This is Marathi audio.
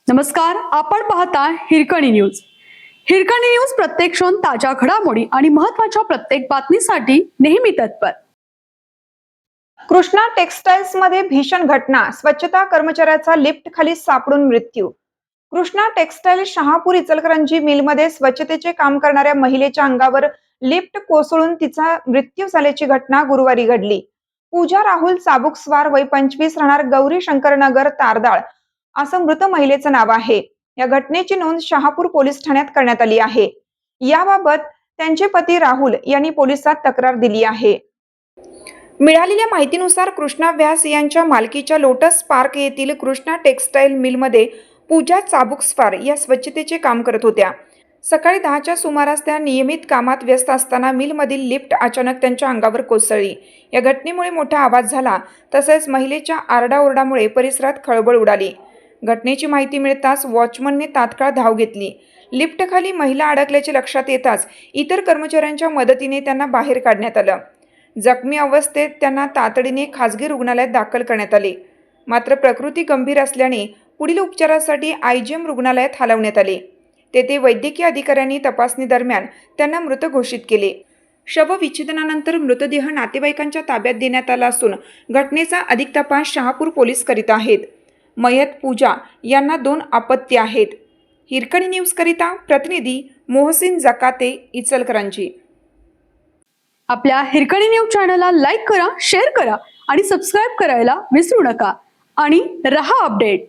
नमस्कार, आपण पाहता हिरकणी न्यूज. हिरकणी न्यूज प्रत्येक क्षण ताज्या घडामोडी आणि महत्त्वाच्या प्रत्येक बातमीसाठी नेहमी तत्पर. कृष्णा टेक्सटाइल्स मध्ये भीषण घटना, स्वच्छता कर्मचाऱ्याचा लिफ्ट खाली सापडून मृत्यू. कृष्णा टेक्सटाइल शहापूर इचलकरंजी मिलमध्ये स्वच्छतेचे काम करणाऱ्या महिलेच्या अंगावर लिफ्ट कोसळून तिचा मृत्यू झाल्याची घटना गुरुवारी घडली. पूजा राहुल चाबुकस्वार, वय 25, राहणार गौरी शंकरनगर, तारदाळ असं मृत महिलेचं नाव आहे. या घटनेची नोंद शहापूर पोलीस ठाण्यात करण्यात आली आहे. याबाबत त्यांचे पती राहुल यांनी पोलिसात तक्रार दिली आहे. मिळालेल्या माहितीनुसार कृष्णा व्यास यांच्या मालकीच्या लोटस पार्क येथील कृष्णा टेक्सटाईल मिलमध्ये पूजा चाबुकस्वार या स्वच्छतेचे काम करत होत्या. सकाळी 10च्या सुमारास त्या नियमित कामात व्यस्त असताना मिलमधील लिफ्ट अचानक त्यांच्या अंगावर कोसळली. या घटनेमुळे मोठा आवाज झाला, तसेच महिलेच्या आरडाओरडामुळे परिसरात खळबळ उडाली. घटनेची माहिती मिळताच वॉचमनने तात्काळ धाव घेतली. लिफ्टखाली महिला अडकल्याचे लक्षात येताच इतर कर्मचाऱ्यांच्या मदतीने त्यांना बाहेर काढण्यात आलं. जखमी अवस्थेत त्यांना तातडीने खासगी रुग्णालयात दाखल करण्यात आले. मात्र प्रकृती गंभीर असल्याने पुढील उपचारासाठी आयजीएम रुग्णालयात हलवण्यात आले. तेथे वैद्यकीय अधिकाऱ्यांनी तपासणी दरम्यान त्यांना मृत घोषित केले. शवविच्छेदनानंतर मृतदेह नातेवाईकांच्या ताब्यात देण्यात आला असून घटनेचा अधिक तपास शहापूर पोलीस करीत आहेत. मयत पूजा यांना 2 अपत्ये आहेत. हिरकणी न्यूज करिता प्रतिनिधी मोहसिन जकाते, इचलकरंजी. आपल्या हिरकणी न्यूज चॅनलला लाईक करा, शेअर करा आणि सबस्क्राईब करायला विसरू नका. आणि रहा अपडेट.